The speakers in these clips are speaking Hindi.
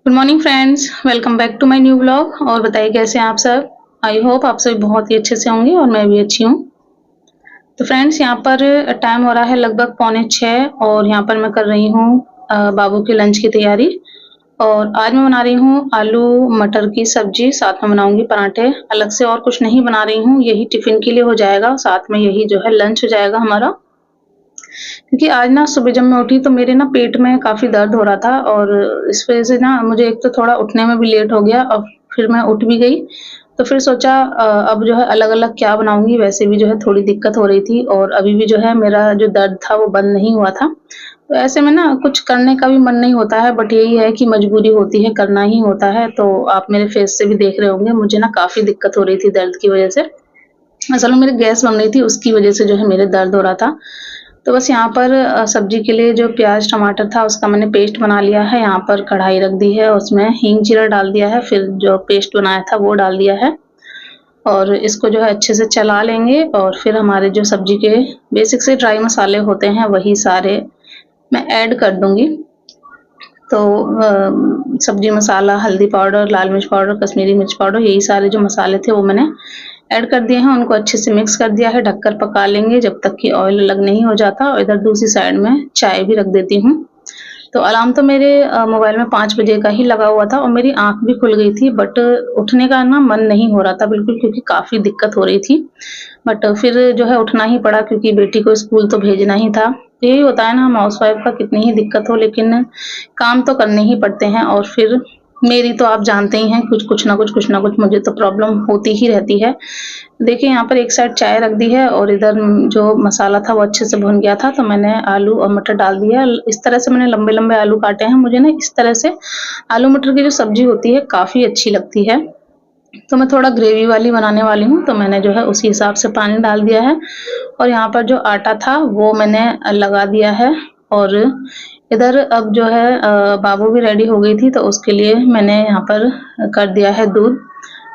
Good morning friends, welcome back to my new blog. और बताइए कैसे हैं आप सब। आई होप आप सभी बहुत ही अच्छे से होंगे और मैं भी अच्छी हूँ। तो फ्रेंड्स, यहाँ पर टाइम हो रहा है लगभग पौने 6 और यहाँ पर मैं कर रही हूँ बाबू के लंच की तैयारी। और आज मैं बना रही हूँ आलू मटर की सब्जी, साथ में बनाऊंगी पराठे। अलग से और कुछ नहीं बना रही हूँ, यही टिफिन के लिए हो जाएगा, साथ में यही जो है लंच हो जाएगा हमारा। क्योंकि आज ना सुबह जब मैं उठी तो मेरे ना पेट में काफ़ी दर्द हो रहा था और इस वज़ह से ना मुझे एक तो थोड़ा उठने में भी लेट हो गया और फिर मैं उठ भी गई। तो फिर सोचा अब जो है अलग-अलग क्या बनाऊँगी, वैसे भी जो है थोड़ी दिक्कत हो रही थी और अभी भी जो है मेरा जो दर्द था वो बंद नहीं हुआ था। तो ऐसे में ना कुछ करने का भी मन नहीं होता है, बट यही है कि मजबूरी होती है, करना ही होता है। तो आप मेरे फेस से भी देख रहे होंगे, मुझे ना काफ़ी दिक्कत हो रही थी दर्द की वज़ह से। असल में मेरी गैस बन रही थी, उसकी वज़ह से जो है मेरे दर्द हो रहा था। तो बस यहाँ पर सब्ज़ी के लिए जो प्याज़ टमाटर था उसका मैंने पेस्ट बना लिया है। यहाँ पर कढ़ाई रख दी है, उसमें हींग जीरा डाल दिया है, फिर जो पेस्ट बनाया था वो डाल दिया है और इसको जो है अच्छे से चला लेंगे और फिर हमारे जो सब्ज़ी के बेसिक से ड्राई मसाले होते हैं वही सारे मैं ऐड कर दूँगी। तो सब्ज़ी मसाला, हल्दी पाउडर, लाल मिर्च पाउडर, कश्मीरी मिर्च पाउडर, यही सारे जो मसाले थे वो मैंने ऐड कर दिए हैं। उनको अच्छे से मिक्स कर दिया है, ढककर पका लेंगे जब तक कि ऑयल अलग नहीं हो जाता। और इधर दूसरी साइड में चाय भी रख देती हूँ। तो अलार्म तो मेरे मोबाइल में 5 बजे का ही लगा हुआ था और मेरी आँख भी खुल गई थी, बट उठने का ना मन नहीं हो रहा था बिल्कुल, क्योंकि काफ़ी दिक्कत हो रही थी। बट फिर जो है उठना ही पड़ा, क्योंकि बेटी को स्कूल तो भेजना ही था। तो यही होता है ना, हम हाउसवाइफ का कितनी ही दिक्कत हो लेकिन काम तो करने ही पड़ते हैं। और फिर मेरी तो आप जानते ही हैं, कुछ ना कुछ मुझे तो प्रॉब्लम होती ही रहती है। देखिए यहाँ पर एक साइड चाय रख दी है और इधर जो मसाला था वो अच्छे से भुन गया था, तो मैंने आलू और मटर डाल दिया। इस तरह से मैंने लंबे-लंबे आलू काटे हैं। मुझे ना इस तरह से आलू मटर की जो सब्ज़ी होती है काफ़ी अच्छी लगती है। तो मैं थोड़ा ग्रेवी वाली बनाने वाली हूँ, तो मैंने जो है उसी हिसाब से पानी डाल दिया है। और यहाँ पर जो आटा था वो मैंने लगा दिया है। और इधर अब जो है बाबू भी रेडी हो गई थी, तो उसके लिए मैंने यहाँ पर कर दिया है दूध।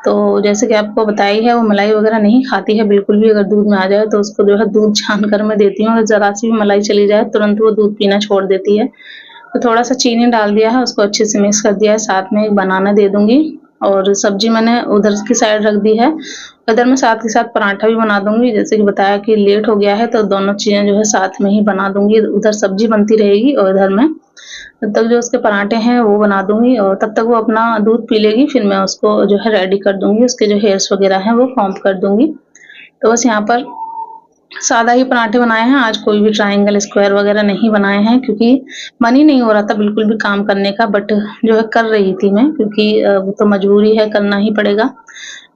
तो जैसे कि आपको बताया ही है, वो मलाई वग़ैरह नहीं खाती है बिल्कुल भी। अगर दूध में आ जाए तो उसको जो है दूध छान कर मैं देती हूँ, अगर ज़रा-सी भी मलाई चली जाए तुरंत वो दूध पीना छोड़ देती है। तो थोड़ा-सा चीनी डाल दिया है, उसको अच्छे से मिक्स कर दिया है, साथ में एक बनाना दे दूँगी। और सब्ज़ी मैंने उधर की साइड रख दी है। इधर मैं साथ के साथ पराठा भी बना दूँगी, जैसे कि बताया कि लेट हो गया है तो दोनों चीज़ें जो है साथ में ही बना दूँगी। उधर सब्ज़ी बनती रहेगी और इधर मैं तब तक जो उसके पराठे हैं वो बना दूँगी और तब तक वो अपना दूध पी लेगी, फिर मैं उसको जो है रेडी कर दूँगी, उसके जो हेयर्स वग़ैरह हैं वो कॉम्ब कर दूँगी। तो बस यहाँ पर सादा ही पराठे बनाए हैं, आज कोई भी ट्रायंगल, स्क्वायर वग़ैरह नहीं बनाए हैं, क्योंकि मन ही नहीं हो रहा था बिल्कुल भी काम करने का। बट जो है कर रही थी मैं, क्योंकि वो तो मजबूरी है, करना ही पड़ेगा।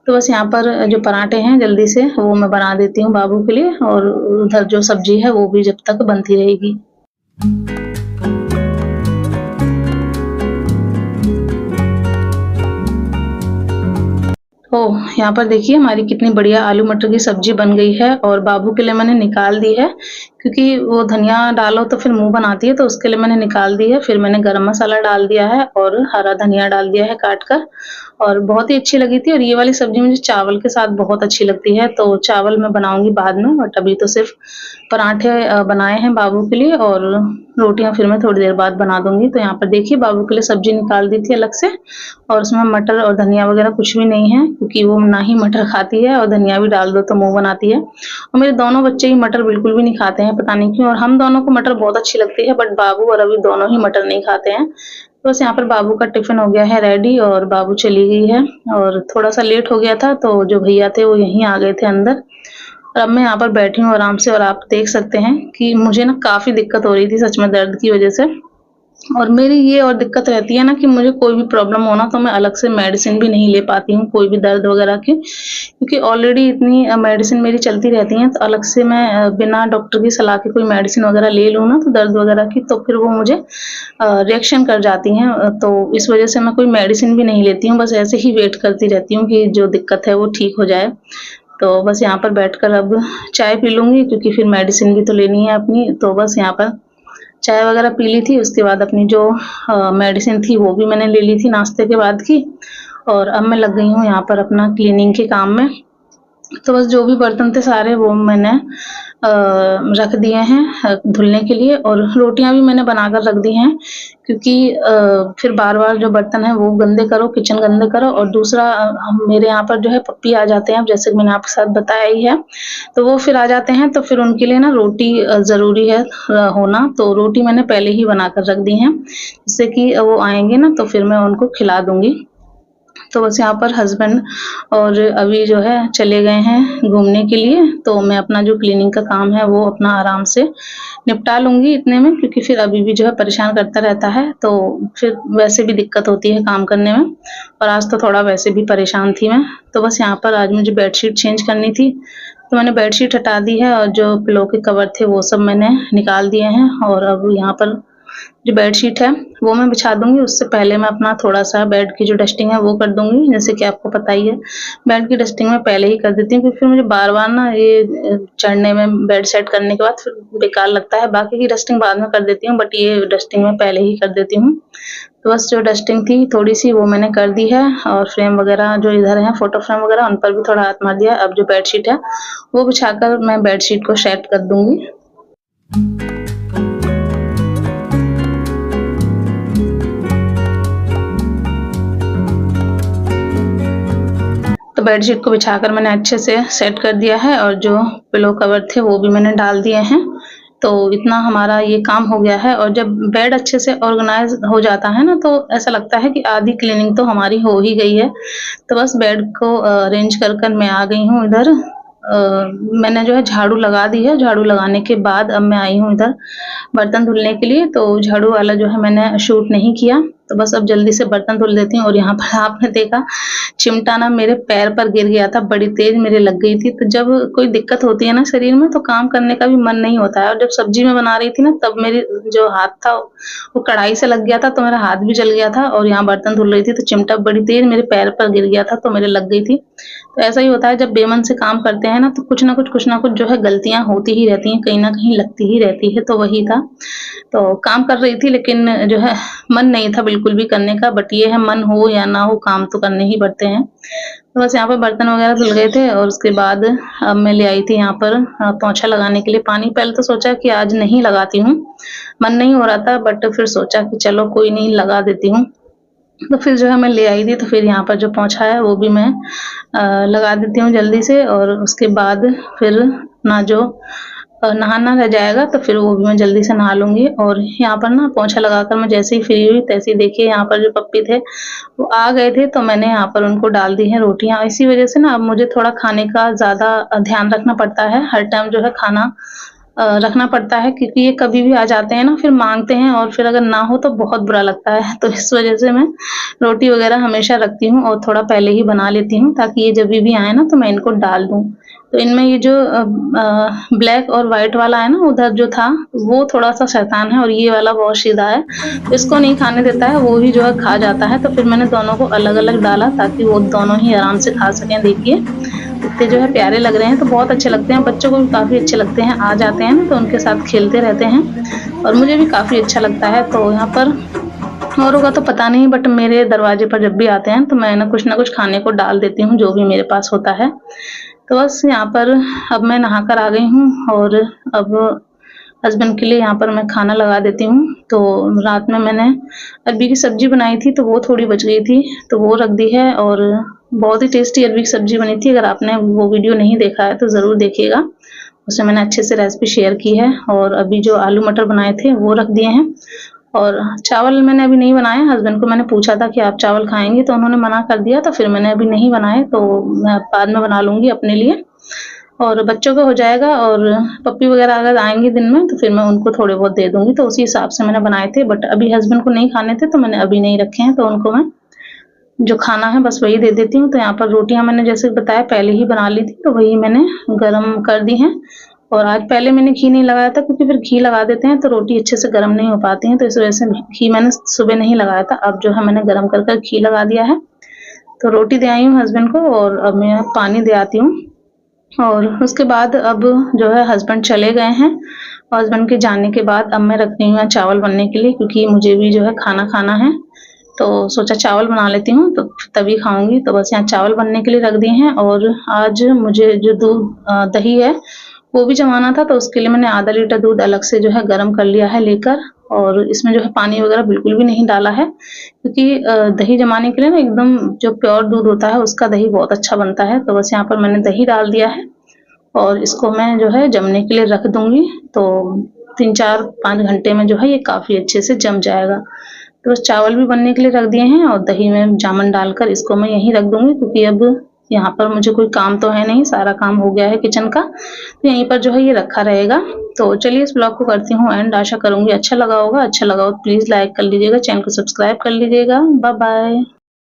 तो बस यहाँ पर जो पराठे हैं जल्दी से वो मैं बना देती हूँ बाबू के लिए, और उधर जो सब्ज़ी है वो भी जब तक बनती रहेगी। ओह! यहाँ पर देखिए हमारी कितनी बढ़िया आलू मटर की सब्ज़ी बन गई है और बाबू के लिए मैंने निकाल दी है, क्योंकि वो धनिया डालो तो फिर मुँह बनाती है, तो उसके लिए मैंने निकाल दी है। फिर मैंने गरम मसाला डाल दिया है और हरा धनिया डाल दिया है काट कर, और बहुत ही अच्छी लगी थी। और ये वाली सब्ज़ी मुझे चावल के साथ बहुत अच्छी लगती है, तो चावल मैं बनाऊँगी बाद में, बट अभी तो सिर्फ़ पराठे बनाए हैं बाबू के लिए, और रोटियाँ फिर मैं थोड़ी देर बाद बना दूँगी। तो यहाँ पर देखिए बाबू के लिए सब्ज़ी निकाल दी थी अलग से, और उसमें मटर और धनिया वग़ैरह कुछ भी नहीं है, क्योंकि वो ना ही मटर खाती है और धनिया भी डाल दो तो मुँह बनाती है। और मेरे दोनों बच्चे ही मटर बिल्कुल भी नहीं खाते हैं, पता नहीं क्यों। और हम दोनों को मटर बहुत अच्छी लगती है, बट बाबू और अभी दोनों ही मटर नहीं खाते हैं। तो बस यहाँ पर बाबू का टिफ़िन हो गया है रेडी और बाबू चली गई है, और थोड़ा-सा लेट हो गया था तो जो भैया थे वो यहीं आ गए थे अंदर। और अब मैं यहाँ पर बैठी हूँ आराम से, और आप देख सकते हैं कि मुझे ना काफ़ी दिक्कत हो रही थी सच में दर्द की वज़ह से। और मेरी ये और दिक्कत रहती है ना कि मुझे कोई भी प्रॉब्लम हो ना तो मैं अलग से मेडिसिन भी नहीं ले पाती हूँ, कोई भी दर्द वग़ैरह की। क्योंकि ऑलरेडी इतनी मेडिसिन मेरी चलती रहती हैं, तो अलग से मैं बिना डॉक्टर की सलाह के कोई मेडिसिन वग़ैरह ले लूँ ना तो दर्द वग़ैरह की, तो फिर वो मुझे रिएक्शन कर जाती हैं। तो इस वज़ह से मैं कोई मेडिसिन भी नहीं लेती हूँ, बस ऐसे ही वेट करती रहती हूँ कि जो दिक्कत है वो ठीक हो जाए। तो बस यहाँ पर बैठकर अब चाय पी लूँगी, क्योंकि फिर मेडिसिन भी तो लेनी है अपनी। तो बस यहाँ पर चाय वग़ैरह पी ली थी, उसके बाद अपनी जो मेडिसिन थी वो भी मैंने ले ली थी नाश्ते के बाद की। और अब मैं लग गई हूँ यहाँ पर अपना क्लीनिंग के काम में। तो बस जो भी बर्तन थे सारे वो मैंने रख दिए हैं धुलने के लिए, और रोटियाँ भी मैंने बनाकर रख दी हैं, क्योंकि फिर बार-बार जो बर्तन हैं वो गंदे करो, किचन गंदे करो, और दूसरा हम मेरे यहाँ पर जो है पप्पी आ जाते हैं, अब जैसे कि मैंने आपके साथ बताया ही है, तो वो फिर आ जाते हैं, तो फिर उनके लिए ना रोटी ज़रूरी है होना, तो रोटी मैंने पहले ही बनाकर रख दी हैं, जिससे कि वो आएँगे ना तो फिर मैं उनको खिला दूँगी। तो बस यहाँ पर हस्बैंड और अभी जो है चले गए हैं घूमने के लिए, तो मैं अपना जो क्लीनिंग का काम है वो अपना आराम से निपटा लूँगी इतने में, क्योंकि फिर अभी भी जो है परेशान करता रहता है, तो फिर वैसे भी दिक्कत होती है काम करने में, और आज तो थोड़ा वैसे भी परेशान थी मैं। तो बस यहाँ पर आज मुझे बेडशीट चेंज करनी थी, तो मैंने बेडशीट हटा दी है और जो पिलो के कवर थे वो सब मैंने निकाल दिए हैं, और अब यहाँ पर जो बेडशीट है वो मैं बिछा दूँगी, उससे पहले मैं अपना थोड़ा-सा बेड की जो डस्टिंग है वो कर दूँगी। जैसे कि आपको पता ही है, बेड की डस्टिंग मैं पहले ही कर देती हूँ, क्योंकि फिर मुझे बार-बार ना ये चढ़ने में बेड सेट करने के बाद फिर बेकार लगता है। बाकी की डस्टिंग बाद में कर देती हूँ, बट ये डस्टिंग मैं पहले ही कर देती हूँ। तो बस जो डस्टिंग थी थोड़ी-सी वो मैंने कर दी है, और फ्रेम वगैरह जो इधर है फ़ोटो फ्रेम वगैरह उन पर भी थोड़ा हाथ मार दिया है। अब जो बेडशीट है वो बिछाकर मैं बेडशीट को सेट कर दूँगी। तो बेडशीट को बिछाकर मैंने अच्छे से सेट कर दिया है, और जो पिलो कवर थे वो भी मैंने डाल दिए हैं। तो इतना हमारा ये काम हो गया है, और जब बेड अच्छे से ऑर्गनाइज़ हो जाता है ना, तो ऐसा लगता है कि आधी क्लीनिंग तो हमारी हो ही गई है। तो बस बेड को अरेंज कर कर मैं आ गई हूँ इधर। मैंने जो है झाड़ू लगा दी है, झाड़ू लगाने के बाद अब मैं आई हूँ इधर बर्तन धुलने के लिए, तो झाड़ू वाला जो है मैंने शूट नहीं किया, तो बस अब जल्दी से बर्तन धुल देती हूँ। और यहाँ पर आपने देखा चिमटा ना मेरे पैर पर गिर गया था, बड़ी तेज़ मेरे लग गई थी। तो जब कोई दिक्कत होती है ना शरीर में, तो काम करने का भी मन नहीं होता है, और जब सब्ज़ी मैं बना रही थी ना, तब मेरी जो हाथ था वो कढ़ाई से लग गया था, तो मेरा हाथ भी जल गया था, और यहाँ बर्तन धुल रही थी तो चिमटा बड़ी तेज़ मेरे पैर पर गिर गया था, तो मेरे लग गई थी। तो ऐसा ही होता है जब बेमन से काम करते हैं ना, तो कुछ ना कुछ जो है गलतियाँ होती ही रहती हैं, कहीं न कहीं लगती ही रहती है, तो वही था। तो काम कर रही थी, लेकिन जो है मन नहीं था बिल्कुल भी करने का, बट ये है मन हो या ना हो काम तो करने ही पड़ते हैं। तो बस यहाँ पर बर्तन वगैरह धुल गए थे, और उसके बाद अब मैं ले आई थी यहाँ पर पोंछा लगाने के लिए पानी। पहले तो सोचा कि आज नहीं लगाती हूँ, मन नहीं हो रहा था, बट फिर सोचा कि चलो कोई नहीं लगा देती हूँ। तो फिर जो है मैं ले आई थी, तो फिर यहाँ पर जो पोंछा है वो भी मैं लगा देती हूँ जल्दी से, और उसके बाद फिर अपना जो नहाना रह जाएगा तो फिर वो भी मैं जल्दी से नहा लूँगी। और यहाँ पर ना पोंछा लगाकर मैं जैसे ही फ्री हुई, तैसे ही देखिए यहाँ पर जो पप्पी थे वो आ गए थे, तो मैंने यहाँ पर उनको डाल दी हैं रोटियाँ। इसी वज़ह से ना अब मुझे थोड़ा खाने का ज़्यादा ध्यान रखना पड़ता है, हर टाइम जो है खाना रखना पड़ता है, क्योंकि ये कभी भी आ जाते हैं ना, फिर माँगते हैं, और फिर अगर ना हो तो बहुत बुरा लगता है। तो इस वज़ह से मैं रोटी वग़ैरह हमेशा रखती हूँ, और थोड़ा पहले ही बना लेती हूँ, ताकि ये जभी भी आएँ ना तो मैं इनको डाल दूँ। तो इनमें ये जो ब्लैक और व्हाइट वाला है ना, उधर जो था वो थोड़ा-सा शैतान है, और ये वाला बहुत सीधा है। तो इसको नहीं खाने देता है, वो ही जो है खा जाता है। तो फिर मैंने दोनों को अलग-अलग डाला, ताकि वो दोनों ही आराम से खा सकें। देखिए इतने जो है प्यारे लग रहे हैं, तो बहुत अच्छे लगते हैं, बच्चों को भी काफ़ी अच्छे लगते हैं। आ जाते हैं ना तो उनके साथ खेलते रहते हैं, और मुझे भी काफ़ी अच्छा लगता है। तो यहाँ पर औरों का तो पता नहीं, बट मेरे दरवाजे पर जब भी आते हैं तो मैं ना कुछ खाने को डाल देती हूँ, जो भी मेरे पास होता है। तो बस यहाँ पर अब मैं नहा कर आ गई हूँ, और अब हस्बैंड के लिए यहाँ पर मैं खाना लगा देती हूँ। तो रात में मैंने अरबी की सब्ज़ी बनाई थी, तो वो थोड़ी बच गई थी, तो वो रख दी है, और बहुत ही टेस्टी अरबी की सब्ज़ी बनी थी। अगर आपने वो वीडियो नहीं देखा है तो ज़रूर देखिएगा, उसमें मैंने अच्छे से रेसिपी शेयर की है। और अभी जो आलू मटर बनाए थे वो रख दिए हैं, और चावल मैंने अभी नहीं बनाए। हस्बैंड को मैंने पूछा था कि आप चावल खाएँगे? तो उन्होंने मना कर दिया, तो फिर मैंने अभी नहीं बनाए, तो मैं बाद में बना लूँगी अपने लिए, और बच्चों का हो जाएगा। और पप्पी वगैरह अगर आएँगी दिन में तो फिर मैं उनको थोड़े बहुत दे दूँगी, तो उसी हिसाब से मैंने बनाए थे। बट अभी हस्बैंड को नहीं खाने थे, तो मैंने अभी नहीं रखे हैं, तो उनको मैं जो खाना है बस वही दे देती हूँ। तो यहाँ पर रोटियाँ मैंने जैसे बताया पहले ही बना ली थी, तो वही मैंने गरम कर दी हैं। और आज पहले मैंने घी नहीं लगाया था, क्योंकि फिर घी लगा देते हैं तो रोटी अच्छे से गरम नहीं हो पाती हैं, तो इस वज़ह से घी मैंने सुबह नहीं लगाया था। अब जो है मैंने गरम कर कर घी लगा दिया है। तो रोटी दे आई हूँ हस्बैंड को, और अब मैं पानी दे आती हूँ। और उसके बाद अब जो है हस्बैंड चले गए हैं, हस्बैंड के जाने के बाद अब मैं रख रही हूँ चावल बनने के लिए, क्योंकि मुझे भी जो है खाना खाना है। तो सोचा चावल बना लेती हूँ तो तभी खाऊँगी। तो बस यहाँ चावल बनने के लिए रख दिए हैं और आज मुझे जो दही है वो भी जमाना था, तो उसके लिए मैंने आधा लीटर दूध अलग से जो है गरम कर लिया है लेकर, और इसमें जो है पानी वगैरह बिल्कुल भी नहीं डाला है, क्योंकि दही जमाने के लिए ना एकदम जो प्योर दूध होता है उसका दही बहुत अच्छा बनता है। तो बस यहाँ पर मैंने दही डाल दिया है और इसको मैं जो है जमने के लिए रख दूँगी। तो 3-4-5 घंटे में जो है ये काफ़ी अच्छे से जम जाएगा। तो बस चावल भी बनने के लिए रख दिए हैं और दही में जामुन डालकर इसको मैं यहीं रख दूँगी, क्योंकि अब यहाँ पर मुझे कोई काम तो है नहीं, सारा काम हो गया है किचन का, तो यहीं पर जो है ये रखा रहेगा। तो चलिए इस ब्लॉग को करती हूँ एंड, आशा करूँगी अच्छा लगा होगा। अच्छा लगा हो तो प्लीज़ लाइक कर लीजिएगा, चैनल को सब्सक्राइब कर लीजिएगा। Bye bye.